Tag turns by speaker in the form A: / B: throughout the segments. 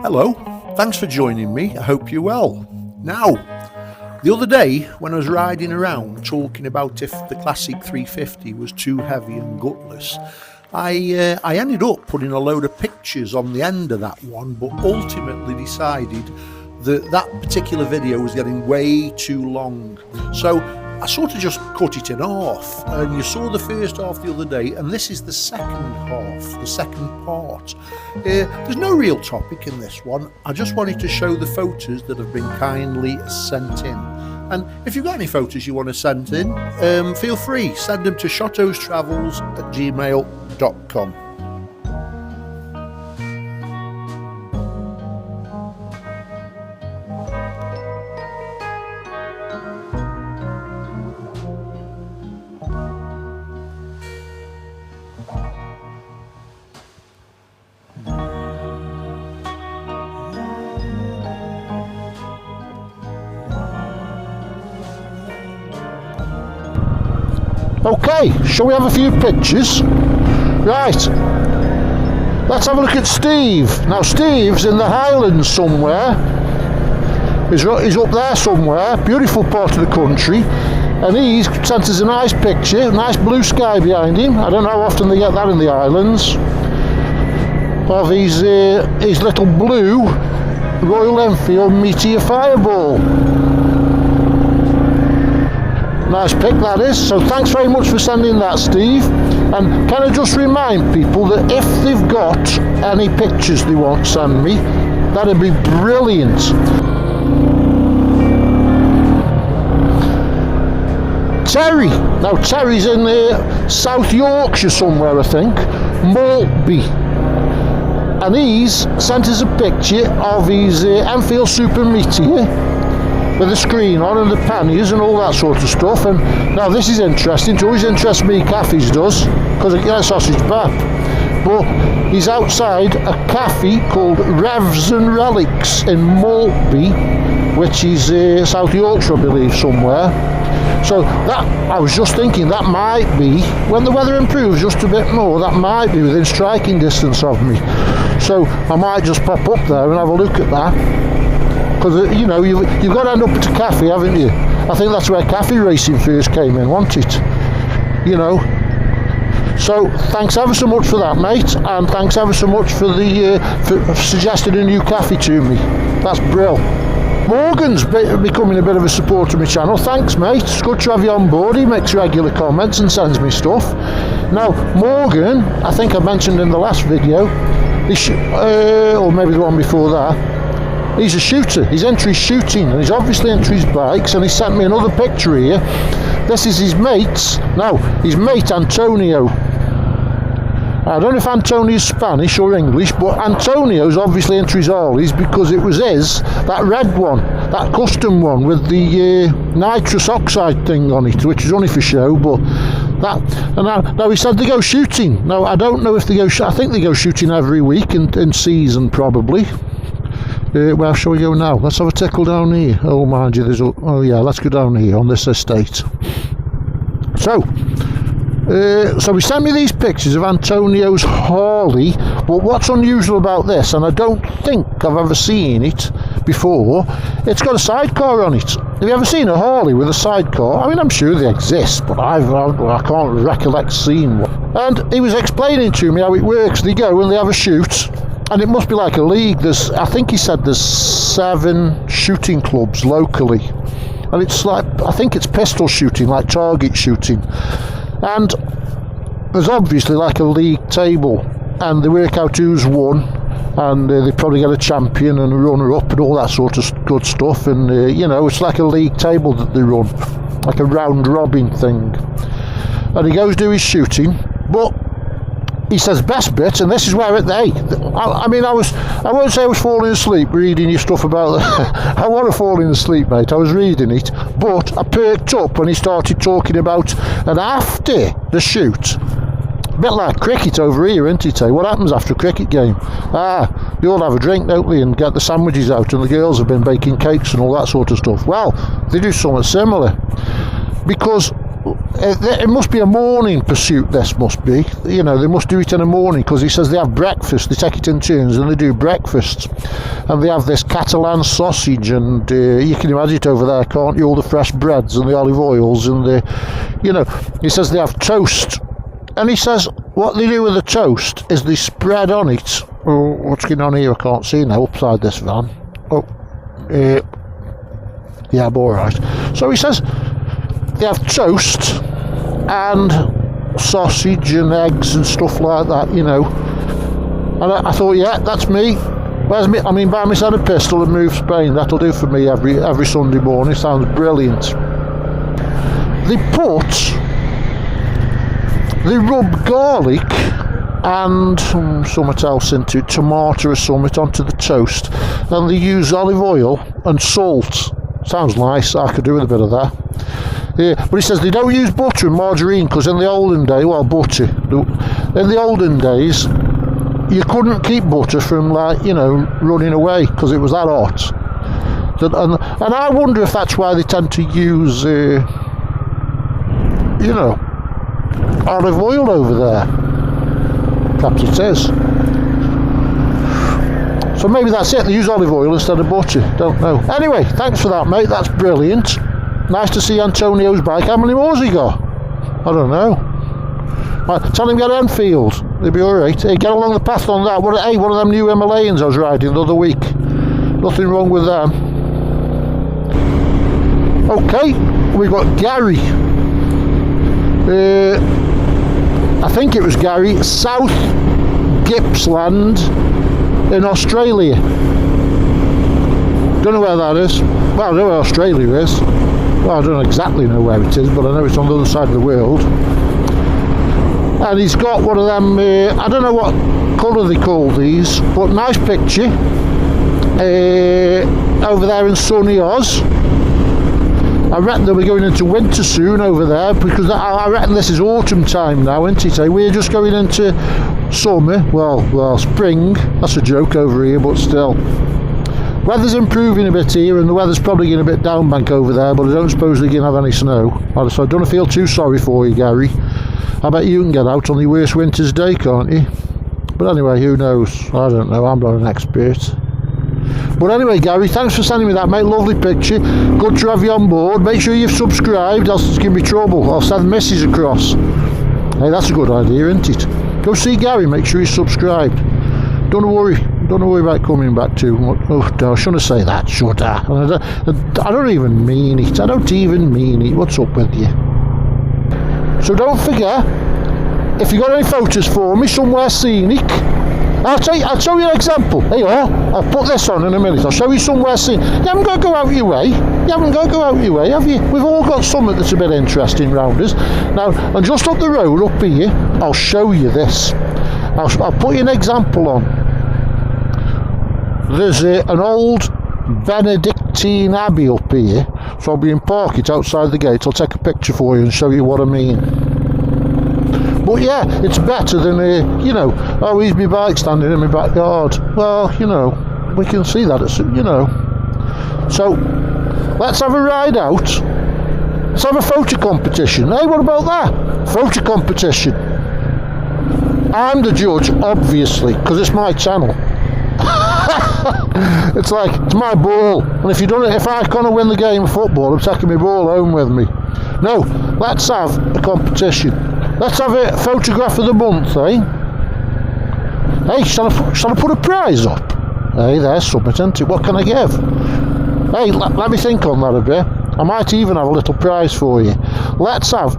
A: Hello, thanks for joining me. I hope you're well. Now, the other day when I was riding around talking about if the Classic 350 was too heavy and gutless, I ended up putting a load of pictures on the end of that one, but ultimately decided that that particular video was getting way too long. So I sort of just cut it in half, and you saw the first half the other day, and this is the second half, the second part. There's no real topic in this one. I just wanted to show the photos that have been kindly sent in. And if you've got any photos you want to send in, feel free, send them to shottostravels@gmail.com. Okay, shall we have a few pictures? Right, let's have a look at Steve. Now Steve's in the Highlands somewhere. He's up there somewhere, beautiful part of the country, and he's sent us a nice picture, nice blue sky behind him. I don't know how often they get that in the Highlands. Of his little blue Royal Enfield Meteor Fireball. Nice pic that is, so thanks very much for sending that, Steve. And can I just remind people that if they've got any pictures they want to send me, that'd be brilliant. Terry, now Terry's in South Yorkshire somewhere, I think, Maltby, and he's sent us a picture of his Enfield Super Meteor with the screen on and the panniers and all that sort of stuff. And now this is interesting, it always interests me, Caffeys does, because I get a sausage pap. But he's outside a cafe called Revs and Relics in Maltby, which is South Yorkshire, I believe, somewhere. So that, I was just thinking, that might be, when the weather improves just a bit more, that might be within striking distance of me. So I might just pop up there and have a look at that. Because, you know, you've got to end up at a cafe, haven't you? I think that's where cafe racing first came in, wasn't it? You know. So, thanks ever so much for that, mate. And thanks ever so much for for suggesting a new cafe to me. That's brill. Morgan's becoming a bit of a supporter of my channel. Thanks, mate. It's good to have you on board. He makes regular comments and sends me stuff. Now, Morgan, I think I mentioned in the last video, or maybe the one before that, he's a shooter. He's into his shooting, and he's obviously into his bikes, and he sent me another picture here. This is his mate's. Now, his mate Antonio. I don't know if Antonio's Spanish or English, but Antonio's obviously into his Harleys because it was his, that red one, that custom one with the nitrous oxide thing on it, which is only for show, but that. And now he said they go shooting. Now, I don't know if they go, I think they go shooting every week in season, probably. Where shall we go now? Let's have a tickle down here. Oh, mind you, oh yeah, let's go down here on this estate. So he sent me these pictures of Antonio's Harley, but what's unusual about this, and I don't think I've ever seen it before, it's got a sidecar on it. Have you ever seen a Harley with a sidecar? I mean, I'm sure they exist, but I can't recollect seeing one. And he was explaining to me how it works. They go and they have a shoot, and it must be like a league. I think he said there's 7 shooting clubs locally, and it's like, I think it's pistol shooting, like target shooting, and there's obviously like a league table, and they work out who's won, and they probably get a champion and a runner-up and all that sort of good stuff, and you know, it's like a league table that they run, like a round-robin thing. And he goes do his shooting, but he says best bit, and this is where I mean, I won't say I was falling asleep reading your stuff about I wasn't falling asleep, mate. I was reading it, but I perked up when he started talking about, and after the shoot, a bit like cricket over here, isn't it? What happens after a cricket game? They all have a drink, don't they, and get the sandwiches out, and the girls have been baking cakes and all that sort of stuff. Well, they do something similar, because it must be a morning pursuit, this must be. You know, they must do it in the morning, because he says they have breakfast, they take it in turns and they do breakfast. And they have this Catalan sausage, and you can imagine it over there, can't you? All the fresh breads and the olive oils and the, you know, he says they have toast. And he says what they do with the toast is they spread on it. Oh, what's going on here? I can't see now, upside this van. Oh, yeah, I'm alright. So he says they have toast and sausage and eggs and stuff like that, you know. And I thought, yeah, that's me. Where's me? I mean, buy me a pistol and move Spain. That'll do for me every Sunday morning. Sounds brilliant. They rub garlic and something else into it, tomato or something, onto the toast. And they use olive oil and salt. Sounds nice. I could do with a bit of that. Yeah, but he says they don't use butter and margarine, because in the olden days, well, butter. In the olden days, you couldn't keep butter from, like, you know, running away, because it was that hot. And I wonder if that's why they tend to use, you know, olive oil over there. Perhaps it is. So maybe that's it, they use olive oil instead of butter, don't know. Anyway, thanks for that, mate, that's brilliant. Nice to see Antonio's bike. How many more's he got? I don't know. Right, tell him to get Enfield, he'll be alright. Hey, get along the path on that. Hey, one of them new Himalayans I was riding the other week. Nothing wrong with them. Okay, we've got Gary. I think it was Gary, South Gippsland in Australia. Don't know where that is. Well, I know where Australia is. Well, I don't exactly know where it is, but I know it's on the other side of the world. And he's got one of them, I don't know what colour they call these, but nice picture. Over there in sunny Oz. I reckon they'll be going into winter soon over there, because I reckon this is autumn time now, isn't it? We're just going into summer, well, spring. That's a joke over here, but still. Weather's improving a bit here, and the weather's probably getting a bit downbank over there, but I don't suppose they're going to have any snow. So I don't feel too sorry for you, Gary. I bet you can get out on the worst winter's day, can't you? But anyway, who knows? I don't know, I'm not an expert. But anyway, Gary, thanks for sending me that, mate. Lovely picture. Good to have you on board. Make sure you've subscribed, else it's going to be trouble. I'll send messages across. Hey, that's a good idea, isn't it? Go see Gary, make sure you're subscribed. Don't worry about coming back too much. Oh, no, I shouldn't say that, should I? I don't even mean it. I don't even mean it. What's up with you? So don't forget, if you got any photos for me somewhere scenic, I'll show you an example. Here you are. I'll put this on in a minute. I'll show you somewhere scenic. You haven't got to go out your way. You haven't got to go out your way, have you? We've all got something that's a bit interesting round us. Now, and just up the road, up here, I'll show you this. I'll put you an example on. There's an old Benedictine Abbey up here, so I'll be in park it outside the gate. I'll take a picture for you and show you what I mean. But yeah, it's better than you know, oh, here's my bike standing in my backyard. Well, you know, we can see that, it's, you know. So let's have a ride out. Let's have a photo competition. Hey, what about that? Photo competition. I'm the judge, obviously, because it's my channel. It's like, it's my ball, and if I can't win the game of football, I'm taking my ball home with me. No, let's have a competition. Let's have a photograph of the month, eh? Hey, shall I put a prize up? Hey, there's something, isn't it? What can I give? Hey, let me think on that a bit. I might even have a little prize for you. Let's have.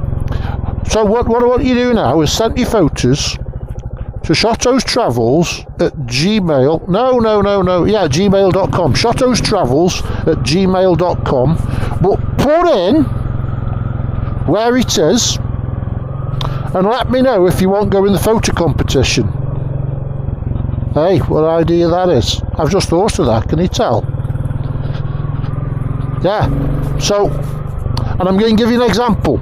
A: So what I want you to do now is send your photos to shottostravels at gmail. No. Yeah, gmail.com. shottostravels@gmail.com. But put in where it is, and let me know if you won't go in the photo competition. Hey, what idea that is. I've just thought of that, can you tell? Yeah, so, and I'm going to give you an example.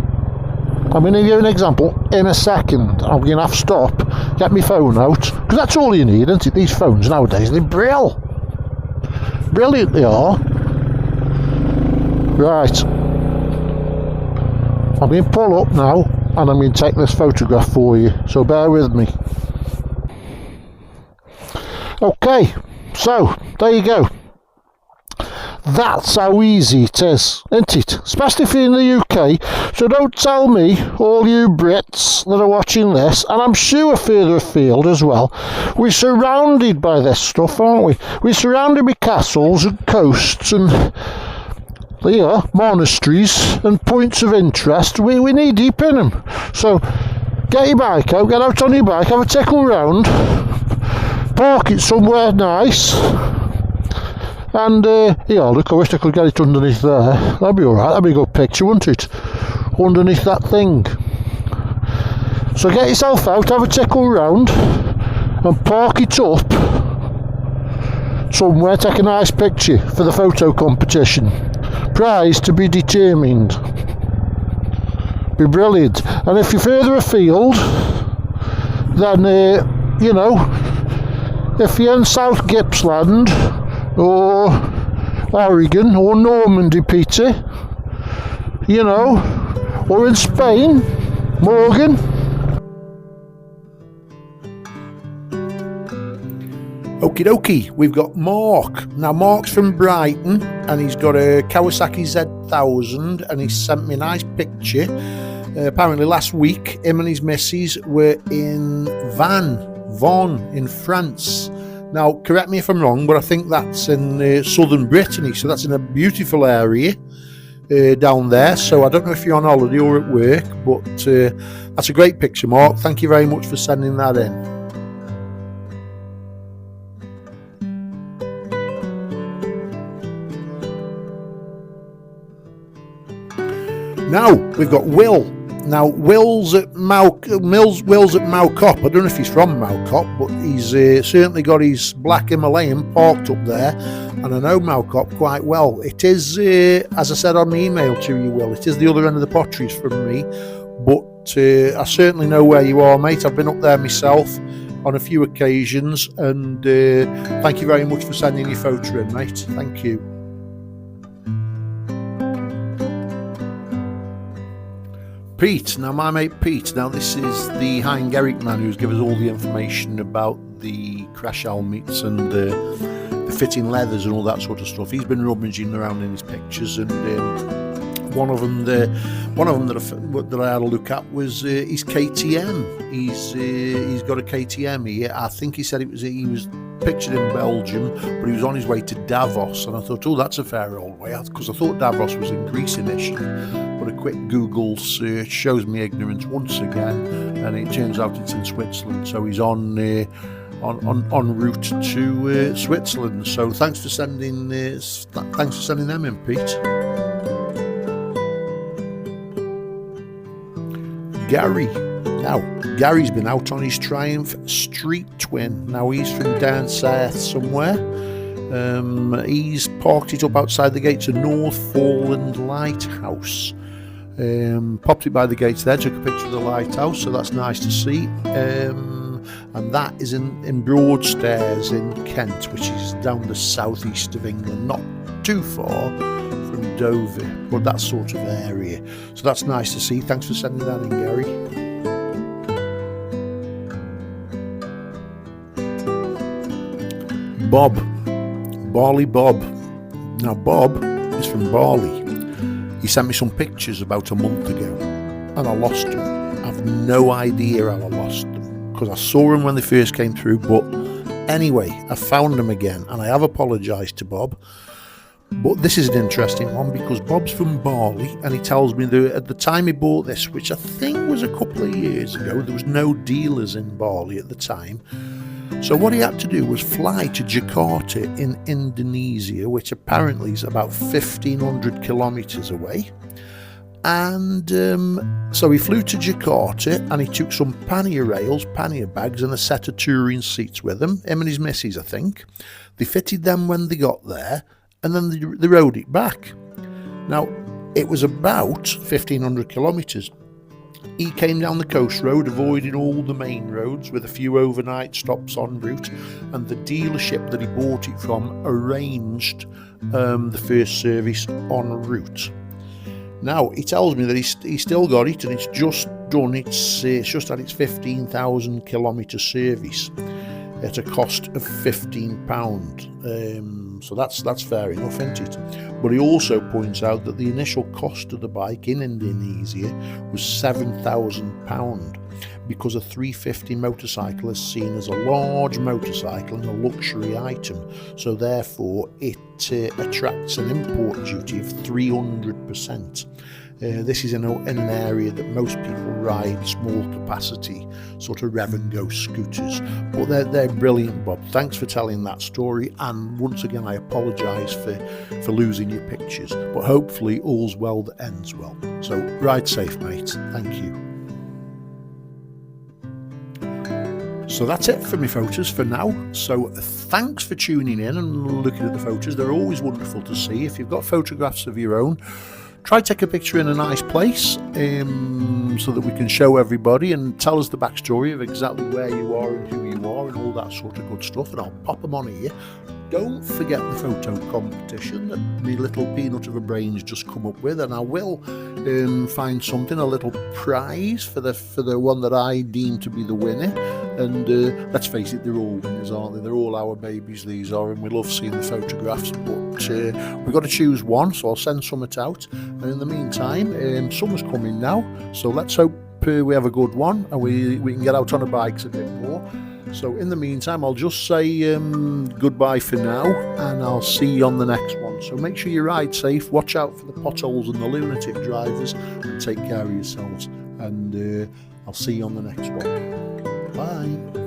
A: I'm going to give you an example in a second. I'm going to have to stop, get my phone out, because that's all you need, isn't it? These phones nowadays, they're brilliant they are. Right. I'm going to pull up now and I'm going to take this photograph for you, so bear with me. Okay, so there you go. That's how easy it is, isn't it? Especially if you're in the UK. So don't tell me, all you Brits that are watching this, and I'm sure further afield as well, we're surrounded by this stuff, aren't we? We're surrounded by castles and coasts and monasteries and points of interest. We need deep in them. So get your bike out, get out on your bike, have a tickle round, park it somewhere nice. And, look, I wish I could get it underneath there. That'd be alright, that'd be a good picture, wouldn't it? Underneath that thing. So get yourself out, have a tickle round, and park it up somewhere, take a nice picture for the photo competition. Prize to be determined. Be brilliant. And if you're further afield, then, if you're in South Gippsland, or Oregon, or Normandy, Peter, or in Spain, Morgan. Okie dokie, we've got Mark. Now Mark's from Brighton and he's got a Kawasaki Z1000 and he sent me a nice picture. Apparently last week him and his missus were in Vaughan in France. Now, correct me if I'm wrong, but I think that's in southern Brittany, so that's in a beautiful area down there. So I don't know if you're on holiday or at work, but that's a great picture, Mark. Thank you very much for sending that in. Now, we've got Will. Now, Will's at Maucop. I don't know if he's from Maucop, but he's certainly got his black Himalayan parked up there, and I know Maucop quite well. It is, as I said on the email to you, Will, it is the other end of the Potteries from me, but I certainly know where you are, mate. I've been up there myself on a few occasions, and thank you very much for sending your photo in, mate. Thank you. Pete, now my mate Pete, now this is the Hungarian man who's given us all the information about the crash helmets and the fitting leathers and all that sort of stuff. He's been rummaging around in his pictures, and one of them that I had a look at was his KTM. He's got a KTM. I think he said he was pictured in Belgium, but he was on his way to Davos, and I thought, oh, that's a fair old way out, because I thought Davos was in Greece initially, but a quick Google search shows me ignorance once again, and it turns out it's in Switzerland. So he's en route to Switzerland. So thanks for sending them in, Pete. Gary. Now, Gary's been out on his Triumph Street Twin. Now, he's from down south somewhere. He's parked it up outside the gates of Northforeland Lighthouse. Popped it by the gates there, took a picture of the lighthouse, so that's nice to see. And that is in Broadstairs in Kent, which is down the southeast of England, not too far from Dover, but that sort of area. So that's nice to see. Thanks for sending that in, Gary. Bob, Bali Bob. Now Bob is from Bali. He sent me some pictures about a month ago and I lost them. I've no idea how I lost them, because I saw them when they first came through, but anyway, I found them again, and I have apologised to Bob. But this is an interesting one, because Bob's from Bali, and he tells me that at the time he bought this, which I think was a couple of years ago, there was no dealers in Bali at the time. So what he had to do was fly to Jakarta in Indonesia, which apparently is about 1,500 kilometres away. And so he flew to Jakarta, and he took some pannier rails, pannier bags, and a set of touring seats with him and his missus, I think. They fitted them when they got there, and then they rode it back. Now, it was about 1,500 kilometres. He came down the coast road, avoiding all the main roads with a few overnight stops en route, and the dealership that he bought it from arranged the first service en route. Now, he tells me that he's still got it, and it's just done. It's just had its 15,000 kilometre service at a cost of £15. So that's fair enough, isn't it? But he also points out that the initial cost of the bike in Indonesia was £7,000, because a 350 motorcycle is seen as a large motorcycle and a luxury item, so therefore it attracts an import duty of 300%. This is in an area that most people ride small capacity sort of rev and go scooters, but they're brilliant, Bob. Thanks for telling that story, and once again I apologise for losing your pictures, but hopefully all's well that ends well. So ride safe, mate. Thank you. So that's it for my photos for now. So thanks for tuning in and looking at the photos. They're always wonderful to see. If you've got photographs of your own, try to take a picture in a nice place so that we can show everybody, and tell us the backstory of exactly where you are and who you are and all that sort of good stuff, and I'll pop them on here. Don't forget the photo competition that my little peanut of a brain's just come up with, and I will find something, a little prize for the one that I deem to be the winner. And let's face it, they're all winners, aren't they? They're all our babies, these are, and we love seeing the photographs, but we've got to choose one, so I'll send some out. And in the meantime, summer's coming now, so let's hope we have a good one and we can get out on our bikes a bit more. So in the meantime, I'll just say goodbye for now, and I'll see you on the next one. So make sure you ride safe, watch out for the potholes and the lunatic drivers, and take care of yourselves. And I'll see you on the next one. Bye.